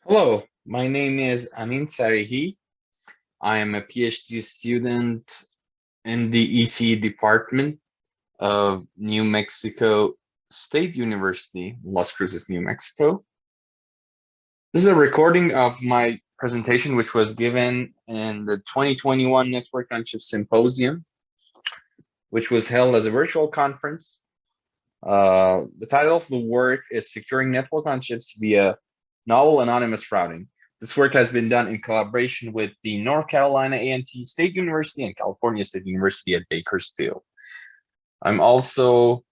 Hello, my name is Amin Sarihi. I am a PhD student in the EC department of New Mexico State University, Las Cruces, New Mexico. This is a recording of my presentation, which was given in the 2021 Network on Chip Symposium, which was held as a virtual conference. The title of the work is Securing Network on Chips via Novel Anonymous Routing. This work has been done in collaboration with the North Carolina A&T State University and California State University at Bakersfield. I'm also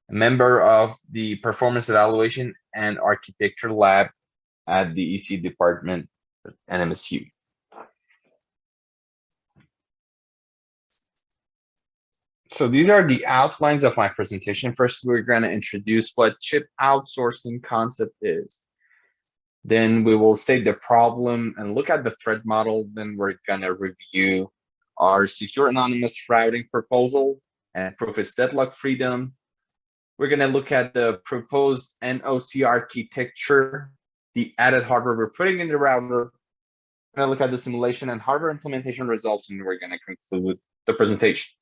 a member of the Performance Evaluation and Architecture Lab at the EC department at NMSU. So these are the outlines of my presentation. First, we're going to introduce what chip outsourcing concept is. Then we will state the problem and look at the threat model. Then we're going to review our secure anonymous routing proposal and prove its deadlock freedom. We're going to look at the proposed NoC architecture, the added hardware we're putting in the router. We're going to look at the simulation and hardware implementation results, and we're going to conclude the presentation.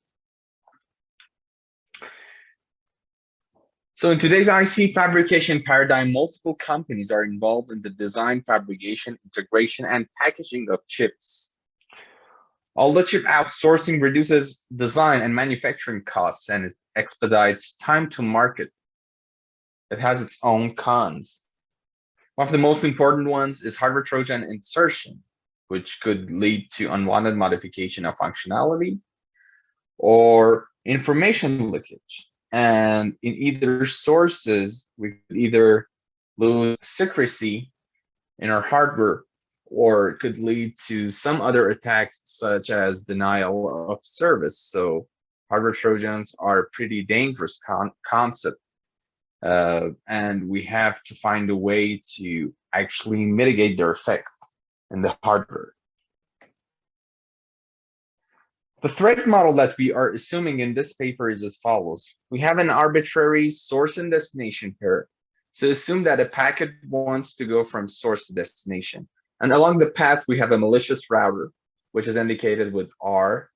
So in today's IC fabrication paradigm, multiple companies are involved in the design, fabrication, integration, and packaging of chips. Although chip outsourcing reduces design and manufacturing costs and it expedites time to market, it has its own cons. One of the most important ones is hardware Trojan insertion, which could lead to unwanted modification of functionality or information leakage. And in either sources, we could either lose secrecy in our hardware, or it could lead to some other attacks such as denial of service. So hardware Trojans are a pretty dangerous concept. And we have to find a way to actually mitigate their effect in the hardware. The threat model that we are assuming in this paper is as follows. We have an arbitrary source and destination pair. So assume that a packet wants to go from source to destination. And along the path, we have a malicious router, which is indicated with R.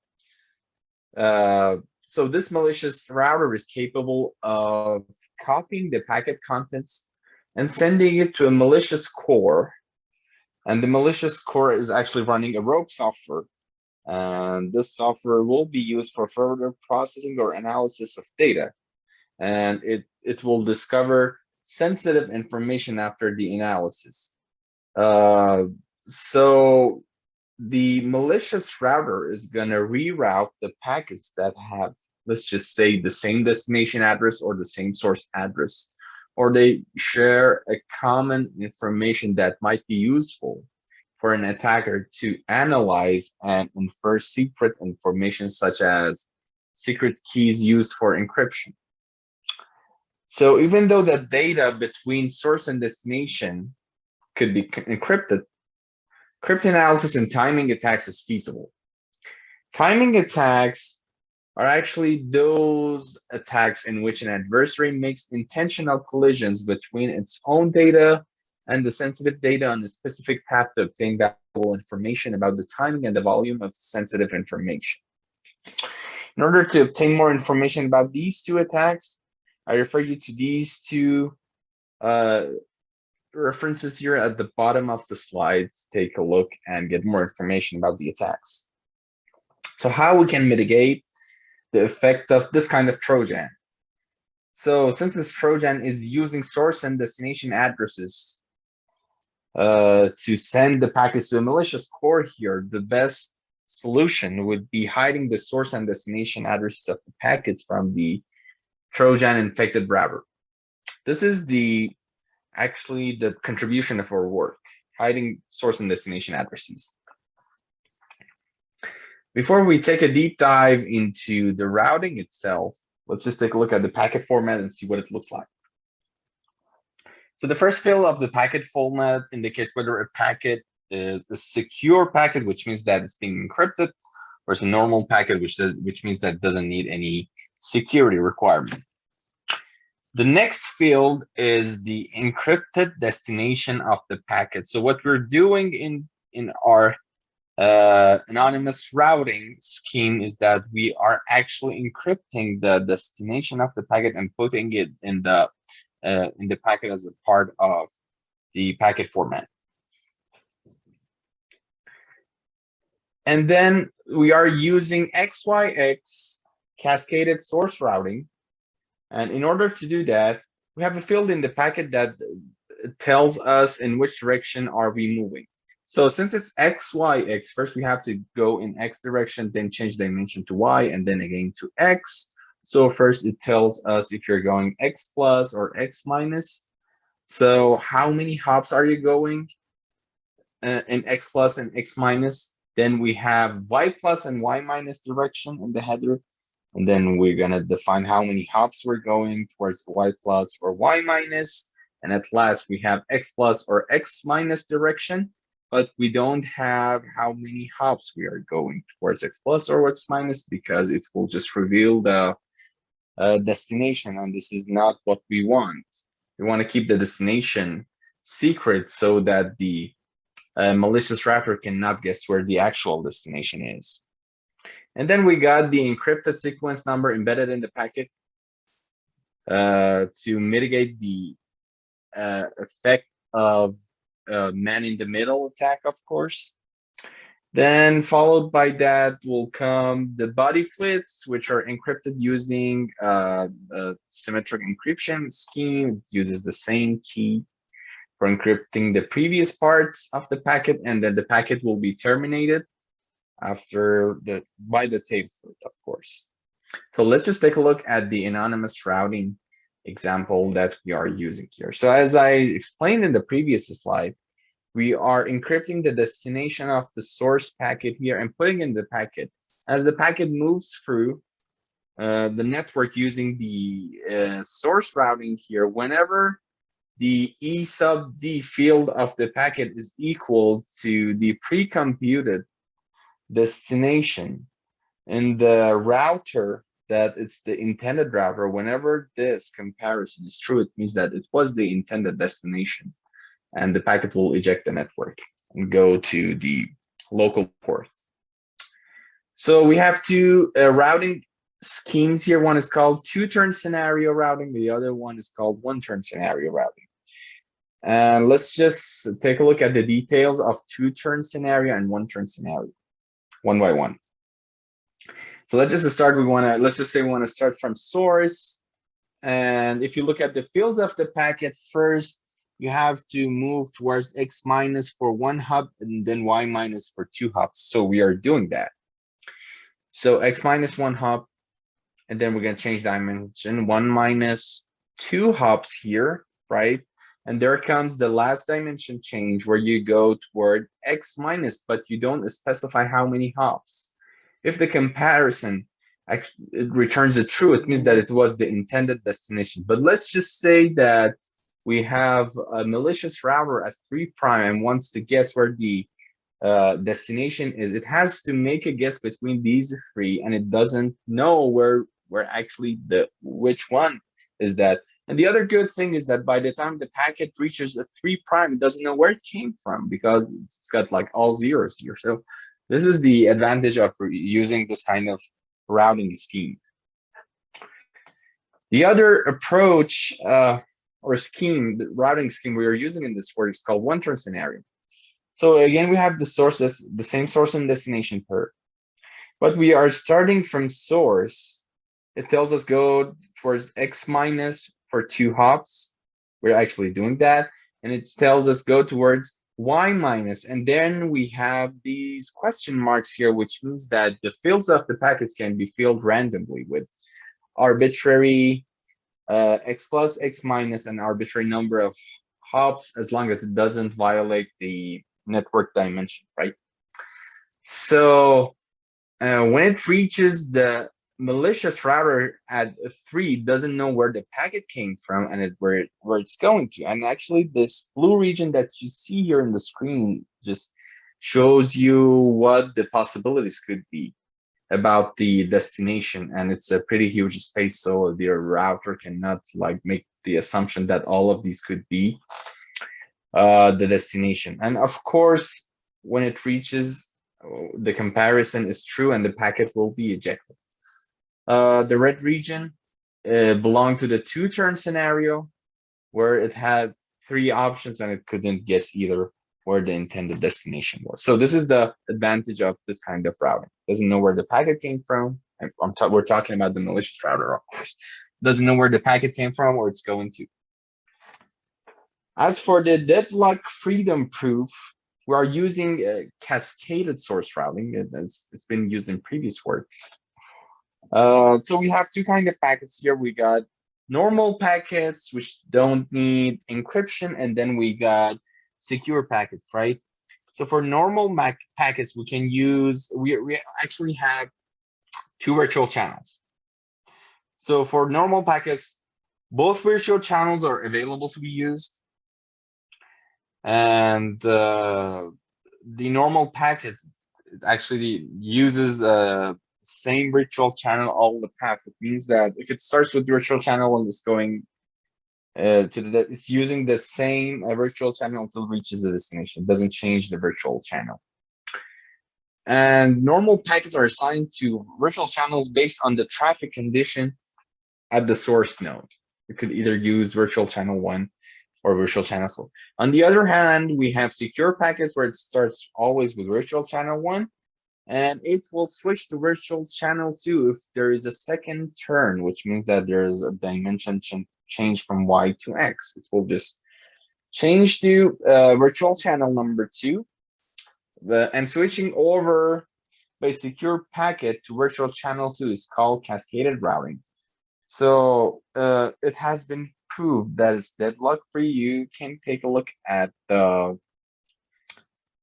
So this malicious router is capable of copying the packet contents and sending it to a malicious core. And the malicious core is actually running a rogue software. And this software will be used for further processing or analysis of data. And it will discover sensitive information after the analysis. So the malicious router is going to reroute the packets that have, let's just say, the same destination address or the same source address, or they share a common information that might be useful for an attacker to analyze and infer secret information such as secret keys used for encryption. So even though the data between source and destination could be encrypted, cryptanalysis and timing attacks is feasible. Timing attacks are actually those attacks in which an adversary makes intentional collisions between its own data and the sensitive data on a specific path to obtain valuable information about the timing and the volume of sensitive information. In order to obtain more information about these two attacks, I refer you to these two references here at the bottom of the slides. Take a look and get more information about the attacks. So how we can mitigate the effect of this kind of Trojan. So since this Trojan is using source and destination addresses to send the packets to a malicious core here, the best solution would be hiding the source and destination addresses of the packets from the Trojan infected router. This is actually the contribution of our work, hiding source and destination addresses. Before we take a deep dive into the routing itself, let's just take a look at the packet format and see what it looks like. So the first field of the packet format indicates whether a packet is a secure packet, which means that it's being encrypted, or it's a normal packet, which means that it doesn't need any security requirement. The next field is the encrypted destination of the packet. So what we're doing in our anonymous routing scheme is that we are actually encrypting the destination of the packet and putting it in the packet as a part of the packet format. And then we are using XYX cascaded source routing. And in order to do that, we have a field in the packet that tells us in which direction are we moving. So since it's XYX, first we have to go in X direction, then change dimension to Y, and then again to X. So first it tells us if you're going X plus or X minus. So how many hops are you going in X plus and X minus? Then we have Y plus and Y minus direction in the header. And then we're going to define how many hops we're going towards Y plus or Y minus. And at last, we have X plus or X minus direction, but we don't have how many hops we are going towards X plus or X minus because it will just reveal the destination. And this is not what we want. We want to keep the destination secret so that the malicious router cannot guess where the actual destination is. And then we got the encrypted sequence number embedded in the packet to mitigate the effect of man-in-the-middle attack, of course. Then followed by that will come the body flits, which are encrypted using a symmetric encryption scheme. It uses the same key for encrypting the previous parts of the packet, and then the packet will be terminated after by the tail flip, of course. So let's just take a look at the anonymous routing example that we are using here. So as I explained in the previous slide, we are encrypting the destination of the source packet here and putting in the packet. As the packet moves through the network using the source routing here, whenever the E sub D field of the packet is equal to the pre-computed destination in the router that it's the intended router, whenever this comparison is true, it means that it was the intended destination and the packet will eject the network and go to the local port. So we have two routing schemes here. One is called two-turn scenario routing. The other one is called one-turn scenario routing. And let's just take a look at the details of two-turn scenario and one-turn scenario, one by one. So let's just start. Let's just say we want to start from source. And if you look at the fields of the packet, first you have to move towards X minus for one hop and then Y minus for two hops. So we are doing that. So X minus one hop, and then we're going to change dimension, 1 minus 2 hops here, right? And there comes the last dimension change where you go toward X minus, but you don't specify how many hops. If the comparison it returns a true, it means that it was the intended destination. But let's just say that we have a malicious router at 3' and wants to guess where the destination is. It has to make a guess between these three, and it doesn't know where actually which one is that. And the other good thing is that by the time the packet reaches a 3', it doesn't know where it came from because it's got like all zeros here. So this is the advantage of using this kind of routing scheme. The other approach or scheme, the routing scheme we are using in this work is called one-turn scenario. So again, we have the sources, the same source and destination pair, but we are starting from source. It tells us go towards X minus for 2 hops. We're actually doing that. And it tells us go towards Y minus. And then we have these question marks here, which means that the fields of the packets can be filled randomly with arbitrary X plus, X minus, an arbitrary number of hops, as long as it doesn't violate the network dimension, right? So when it reaches the malicious router at 3, doesn't know where the packet came from and where it's going to. And actually, this blue region that you see here in the screen just shows you what the possibilities could be about the destination, and it's a pretty huge space, so the router cannot like make the assumption that all of these could be the destination. And of course, when it reaches, the comparison is true and the packet will be ejected. The red region belonged to the two-turn scenario, where it had three options and it couldn't guess either where the intended destination was. So this is the advantage of this kind of routing. Doesn't know where the packet came from. We're talking about the malicious router, of course. Doesn't know where the packet came from or it's going to. As for the deadlock freedom proof, we are using cascaded source routing. It's been used in previous works. So we have two kind of packets here. We got normal packets, which don't need encryption, and then we got secure packets, right? So for normal packets, we can use, we actually have two virtual channels. So for normal packets, both virtual channels are available to be used. And the normal packet actually uses same virtual channel all the path. It means that if it starts with virtual channel and it's going it's using the same virtual channel until it reaches the destination. It doesn't change the virtual channel. And normal packets are assigned to virtual channels based on the traffic condition at the source node. You could either use virtual channel 1 or virtual channel 2. On the other hand, we have secure packets where it starts always with virtual channel 1, and it will switch to virtual channel 2 if there is a second turn, which means that there's a dimension change from Y to X. It will just change to virtual channel number 2, and switching over by secure packet to virtual channel 2 is called cascaded routing. So it has been proved that it's deadlock free. You can take a look at the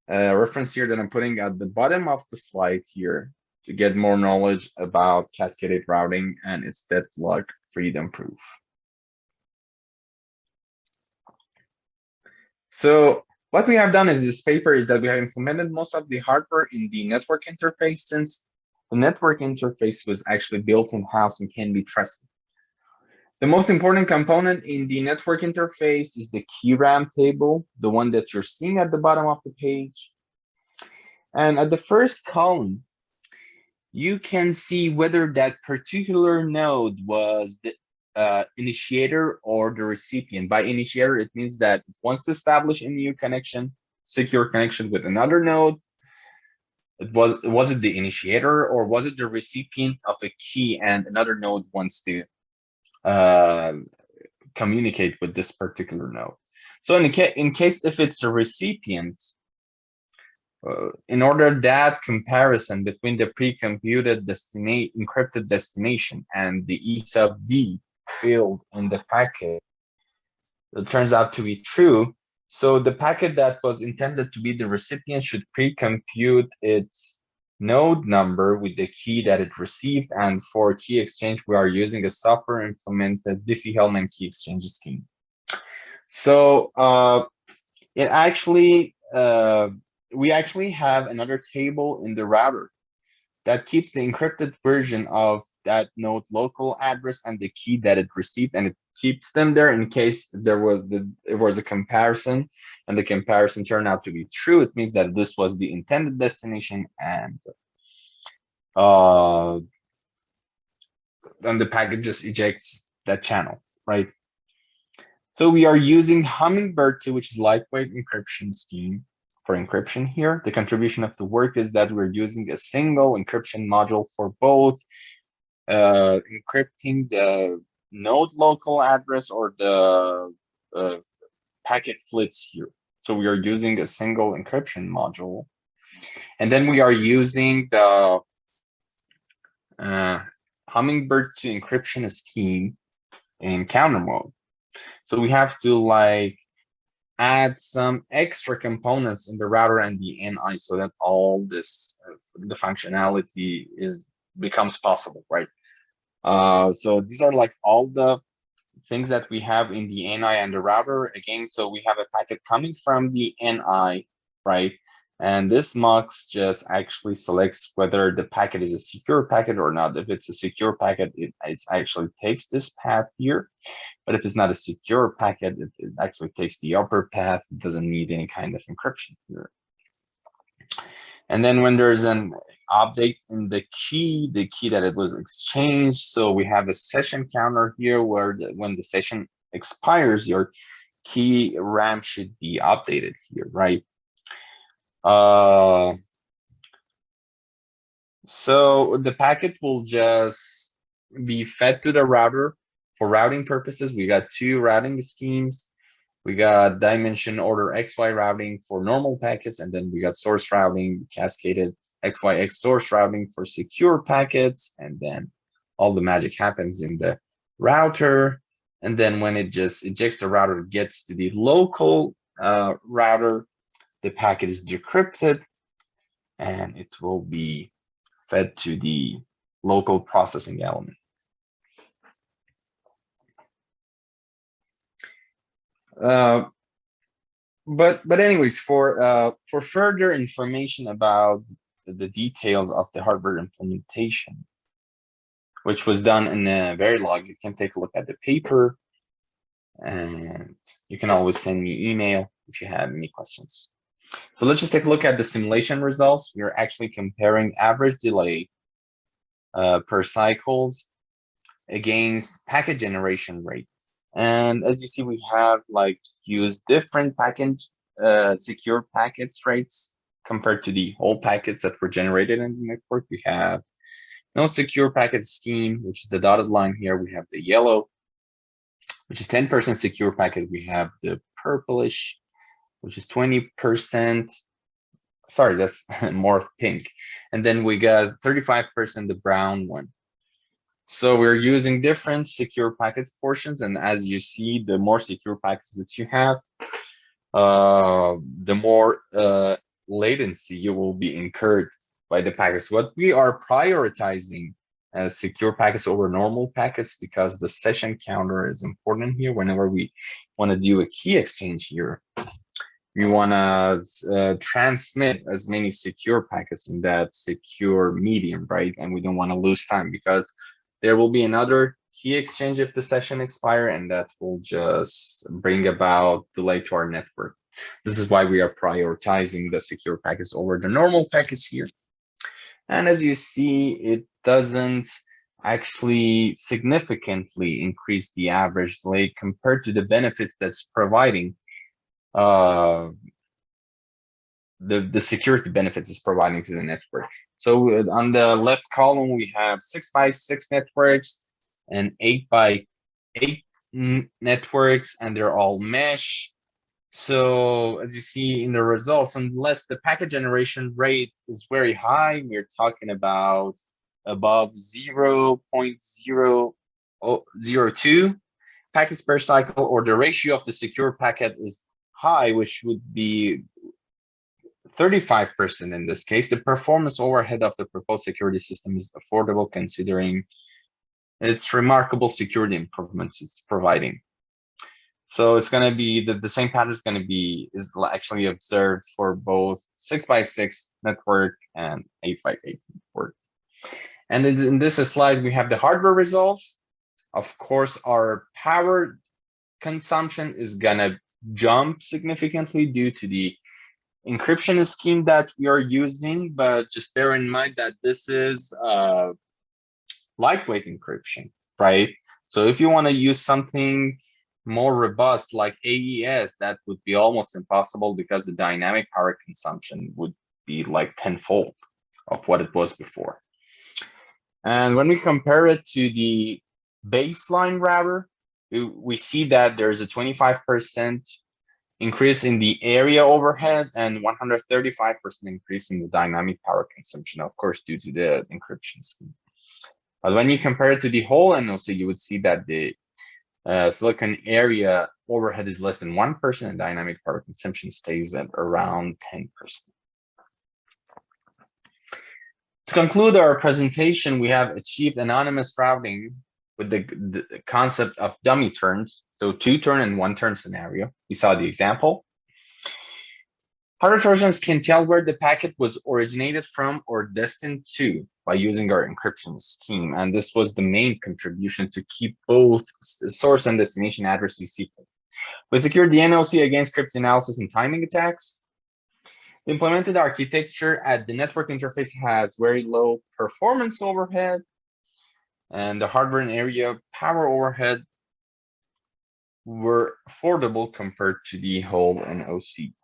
reference here that I'm putting at the bottom of the slide here to get more knowledge about cascaded routing and its deadlock freedom proof. So what we have done in this paper is that we have implemented most of the hardware in the network interface, since the network interface was actually built in-house and can be trusted. The most important component in the network interface is the key RAM table, the one that you're seeing at the bottom of the page. And at the first column, you can see whether that particular node was the initiator or the recipient. By initiator, it means that it wants to establish a new connection, secure connection with another node. Was it the initiator, or was it the recipient of a key and another node wants to communicate with this particular node? So in case if it's a recipient, in order that comparison between the pre-computed encrypted destination and the E sub D field in the packet, it turns out to be true. So the packet that was intended to be the recipient should pre-compute its node number with the key that it received. And for key exchange, we are using a software implemented Diffie-Hellman key exchange scheme. So it actually we actually have another table in the router that keeps the encrypted version of that node local address and the key that it received, and it keeps them there in case there was a comparison and the comparison turned out to be true. It means that this was the intended destination, and then the packet just ejects that channel, right? So we are using Hummingbird 2, which is lightweight encryption scheme for encryption here. The contribution of the work is that we're using a single encryption module for both encrypting the node local address or the packet flits here. So we are using a single encryption module. And then we are using the Hummingbird 2 encryption scheme in counter mode. So we have to like add some extra components in the router and the NI so that all this the functionality becomes possible, right? So these are like all the things that we have in the NI and the router. Again, so we have a packet coming from the NI, right? And this mux just actually selects whether the packet is a secure packet or not. If it's a secure packet, it actually takes this path here. But if it's not a secure packet, it actually takes the upper path. It doesn't need any kind of encryption here. And then when there's an update in the key that it was exchanged, so we have a session counter here where when the session expires, your key RAM should be updated here, right? So the packet will just be fed to the router for routing purposes. We got two routing schemes. We got dimension order XY routing for normal packets, and then we got source routing, cascaded XYX source routing for secure packets, and then all the magic happens in the router. And then when it just ejects the router, gets to the local router, the packet is decrypted, and it will be fed to the local processing element. But anyways, for further information about the details of the hardware implementation, which was done in a Verilog, you can take a look at the paper, and you can always send me email if you have any questions. So let's just take a look at the simulation results. We're actually comparing average delay per cycles against packet generation rate. And as you see, we have like used different package secure packets rates compared to the whole packets that were generated in the network. We have no secure packet scheme, which is the dotted line here. We have the yellow, which is 10% secure packet. We have the purplish, which is 20%. Sorry, that's more pink. And then we got 35%, the brown one. So we're using different secure packets portions. And as you see, the more secure packets that you have, the more latency you will be incurred by the packets. What we are prioritizing as secure packets over normal packets, because the session counter is important here. Whenever we want to do a key exchange here, we want to transmit as many secure packets in that secure medium, right? And we don't want to lose time, because there will be another key exchange if the session expire, and that will just bring about delay to our network. This is why we are prioritizing the secure packets over the normal packets here. And as you see, it doesn't actually significantly increase the average delay compared to the benefits that's providing the security benefits is providing to the network. So on the left column, we have 6x6 networks and 8x8 networks, and they're all mesh. So as you see in the results, unless the packet generation rate is very high, we're talking about above 0.002 packets per cycle, or the ratio of the secure packet is high, which would be 35% in this case, the performance overhead of the proposed security system is affordable considering its remarkable security improvements it's providing. So it's going to be the same pattern is actually observed for both 6x6 network and 8x8 network. And in this slide, we have the hardware results. Of course, our power consumption is going to jump significantly due to the encryption scheme that we are using, but just bear in mind that this is lightweight encryption, right? So if you want to use something more robust like AES, that would be almost impossible, because the dynamic power consumption would be like tenfold of what it was before. And when we compare it to the baseline router, we see that there's a 25% increase in the area overhead and 135% increase in the dynamic power consumption, of course, due to the encryption scheme. But when you compare it to the whole NOC, you would see that the silicon area overhead is less than 1%, and dynamic power consumption stays at around 10%. To conclude our presentation, we have achieved anonymous routing with the concept of dummy turns, so 2-turn and 1-turn scenario. We saw the example. Hardware Trojans can tell where the packet was originated from or destined to by using our encryption scheme. And this was the main contribution to keep both source and destination addresses secret. We secured the NOC against cryptanalysis and timing attacks. The implemented architecture at the network interface has very low performance overhead, and the hardware and area power overhead were affordable compared to the whole NOC.